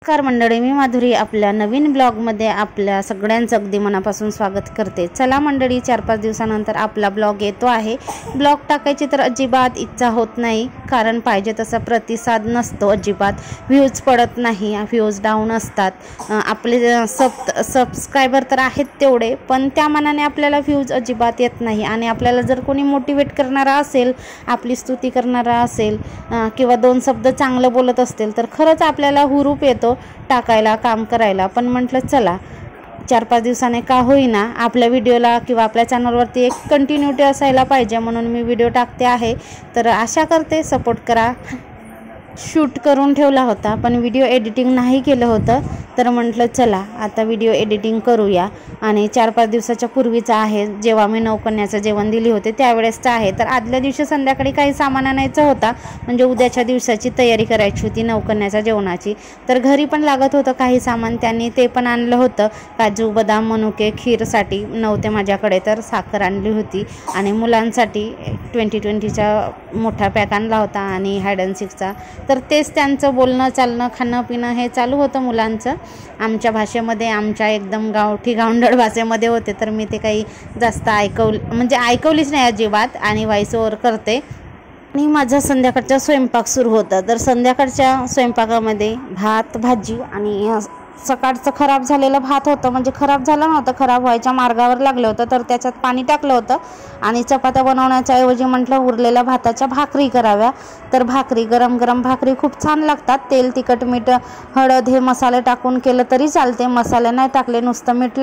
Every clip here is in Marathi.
नमस्कार मंडळी, मी माधुरी आपल्या नवीन ब्लॉगमध्ये आपल्या सगळ्यांचं अगदी मनापासून स्वागत करते। चला मंडळी, 4-5 दिवसानंतर आपला ब्लॉग येतो आहे। ब्लॉग टाकायची तर अजिबात इच्छा होत नाही, कारण पाहिजे तसा प्रतिसाद नसतो अजिबात, व्ह्यूज पडत नाही, व्ह्यूज डाऊन असतात। आपले सबस्क्रायबर तर आहेत तेवढे, पण त्या मानाने आपल्याला व्ह्यूज अजिबात येत नाही। आणि आपल्याला जर कोणी मोटिवेट करणारा असेल, आपली स्तुती करणारा असेल किंवा 2 शब्द चांगलं बोलत असतील तर खरंच आपल्याला हुरूप येतो टाकायला, काम करायला। पण म्हटलं चला 4-5 दिवसाने का होईना आपल्या व्हिडिओला किंवा आपल्या चॅनलवरती एक कंटिन्यूटी असायला पाहिजे, म्हणून मी व्हिडिओ टाकते आहे। तर आशा करते सपोर्ट करा। शूट करून ठेवला होता पण व्हिडिओ एडिटिंग नाही केलं होतं, तर म्हटलं चला आता व्हिडिओ एडिटिंग करूया। आणि 4-5 दिवसाच्या पूर्वीचा आहे, जेव्हा मी नवकन्याचं जेवण दिली होते त्यावेळेसचा आहे। तर आदल्या दिवशी संध्याकाळी काही सामान आणायचं होता, म्हणजे उद्याच्या दिवसाची तयारी करायची होती नवकन्याच्या जेवणाची। तर घरी पण लागत होतं काही सामान, त्यांनी ते पण आणलं होतं, काजू बदाम मनुके खीरसाठी नव्हते माझ्याकडे, तर साखर आणली होती। आणि मुलांसाठी 2020चा मोठा पॅक आणला होता आणि हायड अँड सीकचा। तर तेच त्यांचं बोलणं चालणं खाणं पिणं हे चालू होतं मुलांचं, आमच्या भाषेमध्ये, आमच्या एकदम गावठी गावंढळ भाषेमध्ये होते। तर मी ते काही जास्त ऐकवलीच नाही अजिबात, आणि व्हॉइस ओव्हर करते। आणि माझा संध्याकाळचा स्वयंपाक सुरू होता। तर संध्याकाळच्या स्वयंपाकामध्ये भात भाजी आणि सकाळचं खराब झालेलं भात होतं, म्हणजे खराब झालं नव्हतं, खराब व्हायच्या मार्गावर लागलं होतं, तर त्याच्यात पाणी टाकलं होतं। आणि चपात्या बनवण्याच्या ऐवजी म्हटलं उरलेल्या भाताच्या भाकरी कराव्या। तर भाकरी, गरम गरम भाकरी खूप छान लागतात। तेल तिखट मीठ हळद हे मसाले टाकून केलं तरी चालते, मसाले नाही टाकले, नुसतं मीठ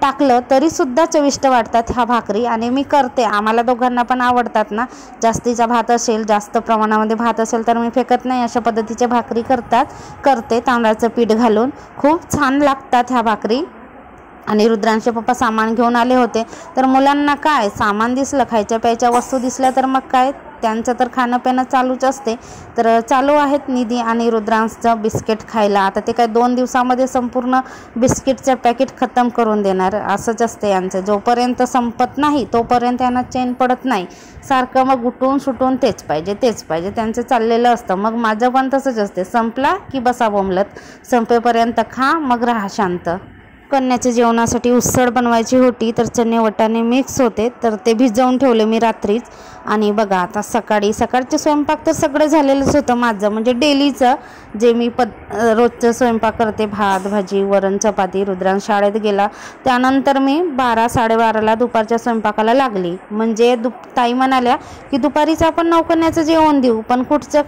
टाकलं तरी सुद्धा चविष्ट वाटतात ह्या भाकरी। आणि मी करते, आम्हाला दोघांना पण आवडतात ना। जास्तीचा भात असेल, जास्त प्रमाणामध्ये भात असेल तर मी फेकत नाही, अशा पद्धतीच्या भाकरी करते तांदळाचं पीठ घालून, खूप छान लागतात ह्या भाकरी। आणि रुद्रांचे पप्पा सामान घेऊन आले होते, तर मुलांना काय सामान दिसलं, खायच्या प्यायच्या वस्तू दिसल्या तर मग काय त्यांचं तर खाणं पिणं चालूच असते। तर चालू आहेत निधी आणि रुद्रांचं बिस्किट खायला। आता ते काय 2 दिवसामध्ये संपूर्ण बिस्किटचं पॅकेट खतम करून देणार, असंच असते यांचं। जोपर्यंत संपत नाही तोपर्यंत यांना चैन पडत नाही, सारखं मग उठून सुटून तेच पाहिजे त्यांचं चाललेलं असतं। मग माझं पण तसंच असते, संपला की बसा बोंबलत, संपेपर्यंत खा मग राहा शांत। कन्याच्या जेवणासाठी उसळ बनवायची होती, तर चणे वटाणे मिक्स होते, तर ते भिजवून ठेवले मी रात्रीच। आणि बघा आता सकाळचे स्वयंपाक तर सगळं झालेलंच होतं माझं, म्हणजे डेलीचं जे मी रोजचं स्वयंपाक करते, भात भाजी वरण चपाती। रुद्रांश शाळेत गेला त्यानंतर मी 12-12:30ला दुपारच्या स्वयंपाकाला लागली। म्हणजे ताई म्हणाल्या की दुपारीच आपण नवकन्याचं जेवण देऊ, पण कुठचं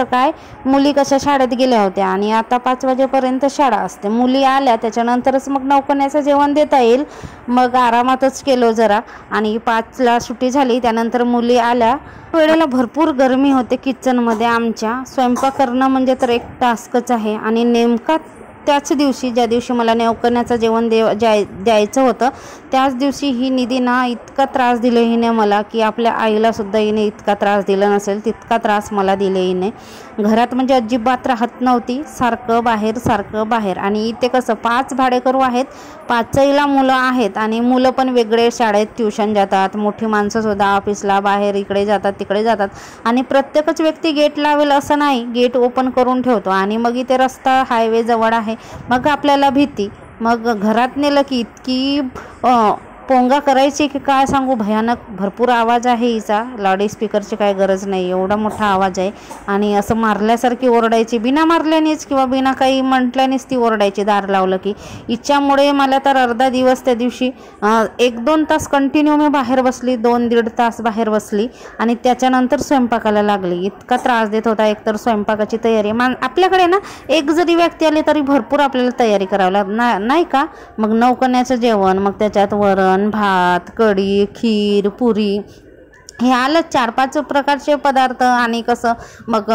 काय मुली कशा शाळेत गेल्या होत्या आणि आता 5 वाजेपर्यंत शाळा असते, मुली आल्या त्याच्यानंतरच मग नवकन्याचं जेवण देता येईल। मग आरामातच केलो जरा, आणि 5ला सुट्टी झाली, त्यानंतर मुली आल्या। वेळेला भरपूर गरमी होते किचनमध्ये आमच्या, स्वयंपाक करणं म्हणजे तर एक टास्कच आहे। आणि नेमका त्याच दिवशी, ज्या दिवशी मला नवकन्याचं जेवण द्यायचं होतं, त्याच दिवशी ही निधी ना इतका त्रास दिला हिने मला, की आपल्या आईला सुद्धा हिने इतका त्रास दिला नसेल तितका त्रास मला दिले हिने। घरात म्हणजे अजिबात राहत नव्हती, सारखं बाहेर। आणि इथे कसं 5 भाडेकरू आहेत, 5हीला मुलं आहेत, आणि मुलं पण वेगळे शाळेत ट्युशन जातात, मोठी माणसं सुद्धा ऑफिसला बाहेर इकडे जातात तिकडे जातात। आणि प्रत्येकच व्यक्ती गेट लावेल असं नाही, गेट ओपन करून ठेवतो। आणि मग इथे रस्ता हायवे जवळ आहे, मग आपल्याला भीती, मग घरात नेलं की इतकी पोंगा करायची की काय सांगू, भयानक भरपूर आवाज आहे हिचा, लाऊडस्पीकरची काय गरज नाही, एवढा मोठा आवाज आहे। आणि असं मारल्यासारखी ओरडायची, बिना मारल्यानेच किंवा बिना काही म्हटल्यानेच ती ओरडायची दार लावलं की। हिच्यामुळे मला तर अर्धा दिवस त्या दिवशी 1-2 तास कंटिन्यू मी बाहेर बसली, 2-1.5 तास बाहेर बसली, आणि त्याच्यानंतर स्वयंपाकाला लागली। इतका त्रास देत होता। एकतर स्वयंपाकाची तयारी, आपल्याकडे ना एक जरी व्यक्ती आली तरी भरपूर आपल्याला तयारी करावी नाही का। मग नवकन्याचं जेवण, मग त्याच्यात वरण भात कढी खीर पुरी हे आलं 4-5 प्रकारचे पदार्थ। आणि कसं मग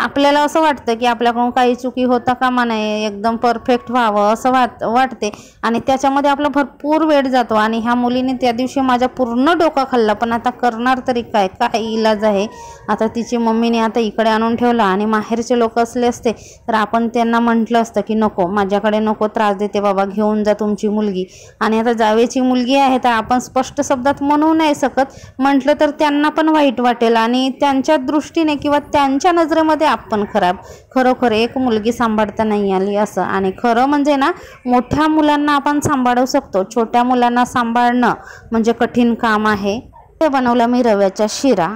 आपल्याला असं वाटतं की आपल्याकडून काही चुकी होता कामा नये, एकदम परफेक्ट व्हावं असं वाटते, आणि त्याच्यामध्ये आपला भरपूर वेळ जातो। आणि ह्या मुलीने त्या दिवशी माझा पूर्ण डोका खाल्ला, पण आता करणार तरी काय इलाज आहे। आता तिची मम्मीने आता इकडे आणून ठेवला, आणि माहेरचे लोक असले असते तर आपण त्यांना म्हटलं असतं की नको, माझ्याकडे नको, त्रास देते बाबा, घेऊन जा तुमची मुलगी। आणि आता जावेची मुलगी आहे तर आपण स्पष्ट शब्दात म्हणू नाही शकत, म्हटलं तर त्यांना पण वाईट वाटेल आणि त्यांच्या दृष्टीने किंवा त्यांच्या नजरेमध्ये आपण खराब. खरोखर एक मुलगी सांभाळता नाही आली असं. आणि खरं म्हणजे ना, मोठ्या मुलांना आपण सांभाळू शकतो, छोट्या मुलांना सांभाळणं म्हणजे कठीण काम आहे. ते बनवला मी रव्याचा शिरा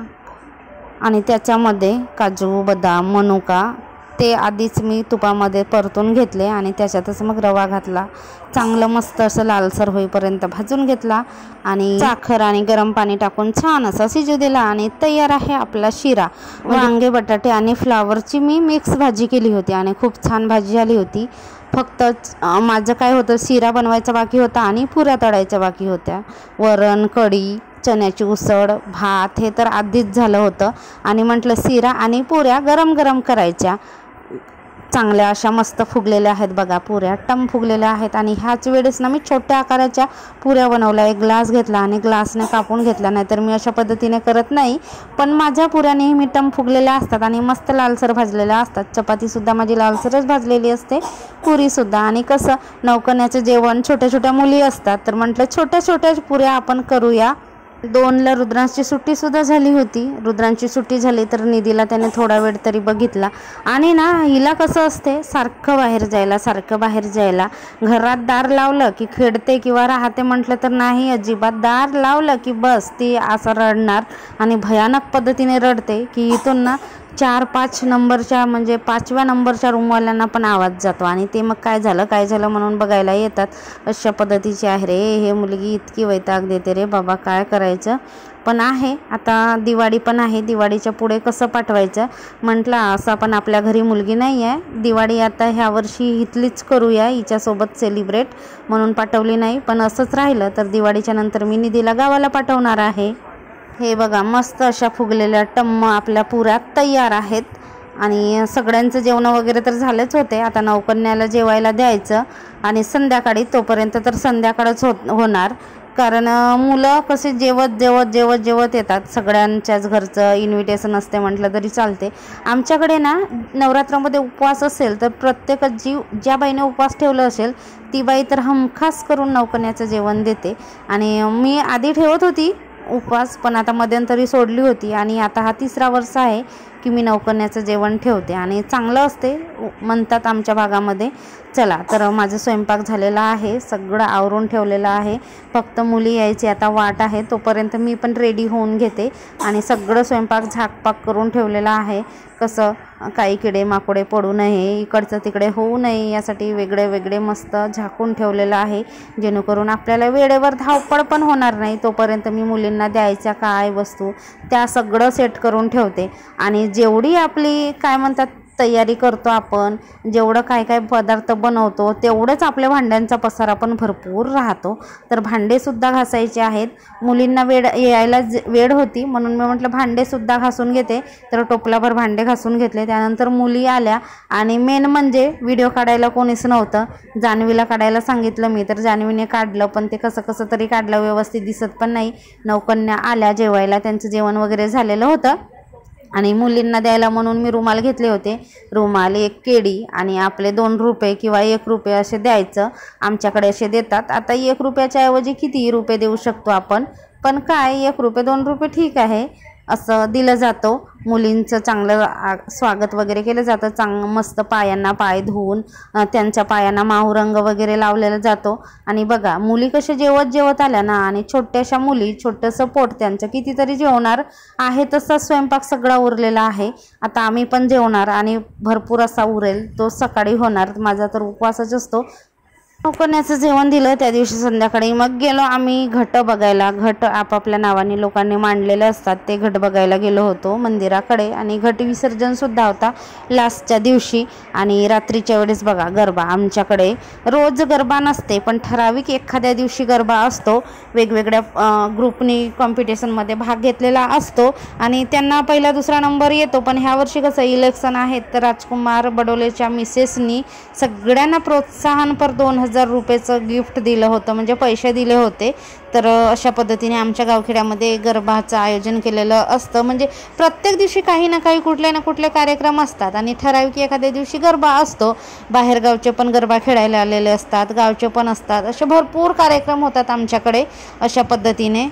आणि त्याच्यामध्ये काजू, बदाम, मनुका ते आधीच मी तुपामध्ये परतून घेतले आणि त्याच्यातच मग रवा घातला. चांगलं मस्त असं लालसर होईपर्यंत भाजून घेतला आणि साखर आणि गरम पाणी टाकून छान असा शिजू दिला आणि तयार आहे आपला शिरा. वांगे, बटाटे आणि फ्लावरची मी मिक्स भाजी केली होती आणि खूप छान भाजी आली होती. फक्त माझं काय होतं, शिरा बनवायचा बाकी होता आणि पुऱ्या तळायच्या बाकी होत्या. वरण, कढी, चण्याची उसळ, भात हे तर आधीच झालं होतं आणि म्हटलं शिरा आणि पुऱ्या गरम गरम करायच्या. चांगल्या अशा मस्त फुगलेल्या आहेत बघा, पुऱ्या टम फुगलेल्या आहेत. आणि ह्याच वेळेस ना मी छोट्या आकाराच्या पुऱ्या बनवल्या. एक ग्लास घेतला आणि ग्लासने कापून घेतला, नाहीतर मी अशा पद्धतीने करत नाही. पण माझ्या पुऱ्या नेहमी टम फुगलेल्या असतात आणि मस्त लालसर भाजलेल्या असतात. चपातीसुद्धा माझी लालसरच भाजलेली असते, पुरीसुद्धा. आणि कसं नवकन्याचं जेवण, छोट्या छोट्या मुली असतात, तर म्हटलं छोट्या छोट्या पुऱ्या आपण करूया. 2ला रुद्रांची सुट्टीसुद्धा झाली होती. रुद्रांची सुट्टी झाली तर निधीला त्याने थोडा वेळ तरी बघितला. आणि ना हिला कसं असते, सारखं बाहेर जायला. घरात दार लावलं की खेळते किंवा राहते म्हटलं तर नाही अजिबात. दार लावलं की बस ती असं रडणार आणि भयानक पद्धतीने रडते की इथून ना 4-5 नंबरच्या म्हणजे 5व्या नंबरच्या रूमवाल्यांना पण आवाज जातो आणि ते मग काय झालं म्हणून बघायला येतात. अशा पद्धतीची आहे रे हे मुलगी, इतकी वैताग देते रे बाबा, काय करायचं. पण आहे आता दिवाळी पण आहे, दिवाळीच्या पुढे कसं पाठवायचं म्हटलं. असं पण आपल्या घरी मुलगी नाही आहे, दिवाळी आता ह्या वर्षी इथलीच करूया हिच्यासोबत सेलिब्रेट म्हणून पाठवली नाही. पण असंच राहिलं तर दिवाळीच्या नंतर मी निधीला गावाला पाठवणार आहे. हे बघा मस्त अशा फुगलेल्या टम्म आपल्या पुऱ्या तयार आहेत. आणि सगळ्यांचं जेवण वगैरे तर झालेच होते. आता नवकन्याला जेवायला द्यायचं आणि संध्याकाळी, तोपर्यंत तर संध्याकाळच होणार. कारण मुलं कसे जेवत येतात. सगळ्यांच्याच घरचं इन्व्हिटेशन असते म्हटलं तरी चालते. आमच्याकडे ना नवरात्रामध्ये उपवास असेल तर प्रत्येक ज्या बाईने उपवास ठेवलं असेल ती बाई तर हमखास करून नवकन्याचं जेवण देते. आणि मी आधी ठेवत होती उपवास, पण आता मध्यंतरी सोडली होती आणि आता हा 3रा वर्ष आहे की मी नवकन्याचं जेवण ठेवते आणि चांगलं असते म्हणतात आमच्या भागामध्ये. चला तर माझं स्वयंपाक झालेला आहे, सगळं आवरून ठेवलेलं आहे. फक्त मुली यायची आता वाट आहे, तोपर्यंत मी पण रेडी होऊन घेते आणि सगळं स्वयंपाक झाकपाक करून ठेवलेला आहे. कसं काही किडे माकोडे पडू नये, इकडचं तिकडे होऊ नये यासाठी वेगळे मस्त झाकून ठेवलेलं आहे, जेणेकरून आपल्याला वेळेवर धावपळ पण होणार नाही. तोपर्यंत मी मुलींना द्यायच्या काय वस्तू त्या सगळं सेट करून ठेवते. आणि जेवढी आपली काय म्हणतात तयारी करतो आपण, जेवढं काय काय पदार्थ बनवतो तेवढंच आपल्या भांड्यांचा पसारा पण भरपूर राहतो. तर भांडेसुद्धा घासायचे आहेत. मुलींना यायला वेळ होती म्हणून मी म्हटलं भांडेसुद्धा घासून घेते. तर टोपलाभर भांडे घासून घेतले. त्यानंतर मुली आल्या आणि मेन म्हणजे व्हिडिओ काढायला कोणीच नव्हतं. जान्हवीला काढायला सांगितलं मी, तर जान्हवीने काढलं, पण ते कसं तरी काढलं, व्यवस्थित दिसत पण नाही. नवकन्या आल्या जेवायला, त्यांचं जेवण वगैरे झालेलं होतं आणि मुलींना द्यायला म्हणून मी रुमाल घेतले होते. रुमाल, एक केळी आणि आपले 2 रुपये किंवा 1 रुपये असे द्यायचं. आमच्याकडे असे देतात. आता 1 रुपयाच्या ऐवजी कितीही रुपये देऊ शकतो आपण, पण काय 1 रुपये 2 रुपये ठीक आहे असं दिलं जातं. मुलींचं चांगलं स्वागत वगैरे केलं जातं. मस्त पायांना पाय धुवून त्यांच्या पायांना माहूरंग वगैरे लावलेला जातो. आणि बघा मुली कशा जेवत आल्या ना, आणि छोट्याशा मुली, छोटंसं पोट त्यांचं, कितीतरी जेवणार आहे. तसा स्वयंपाक सगळा उरलेला आहे. आता आम्ही पण जेवणार आणि भरपूर असा उरेल, तो सकाळी होणार. माझा तर उपवासच असतो. नवकन्याचं जेवण दिलं त्या दिवशी संध्याकाळी. मग गेलो आम्ही घट बघायला. घट आपापल्या नावाने लोकांनी मांडलेले असतात, ते घट बघायला गेलो होतो मंदिराकडे. आणि घट विसर्जनसुद्धा होता लास्टच्या दिवशी. आणि रात्रीच्या वेळेस बघा गरबा. आमच्याकडे रोज गरबा नसते, पण ठराविक एखाद्या दिवशी गरबा असतो. वेगवेगळ्या ग्रुपनी कॉम्पिटिशनमध्ये भाग घेतलेला असतो आणि त्यांना 1ला 2रा नंबर येतो. पण ह्या वर्षी कसं इलेक्शन आहेत, तर राजकुमार बडोलेच्या मिसेसनी सगळ्यांना प्रोत्साहनपर 2000 रुपयाचं गिफ्ट दिलं होतं, म्हणजे पैसे दिले होते. तर अशा पद्धतीने आमच्या गावखेड्यामध्ये गरबाचं आयोजन केलेलं असतं. म्हणजे प्रत्येक दिवशी काही ना काही कुठले ना कुठले कार्यक्रम असतात आणि ठराविक एखाद्या दिवशी गरबा असतो. बाहेरगावचे पण गरबा खेळायला आलेले असतात, गावचे पण असतात. असे भरपूर कार्यक्रम होतात आमच्याकडे अशा पद्धतीने.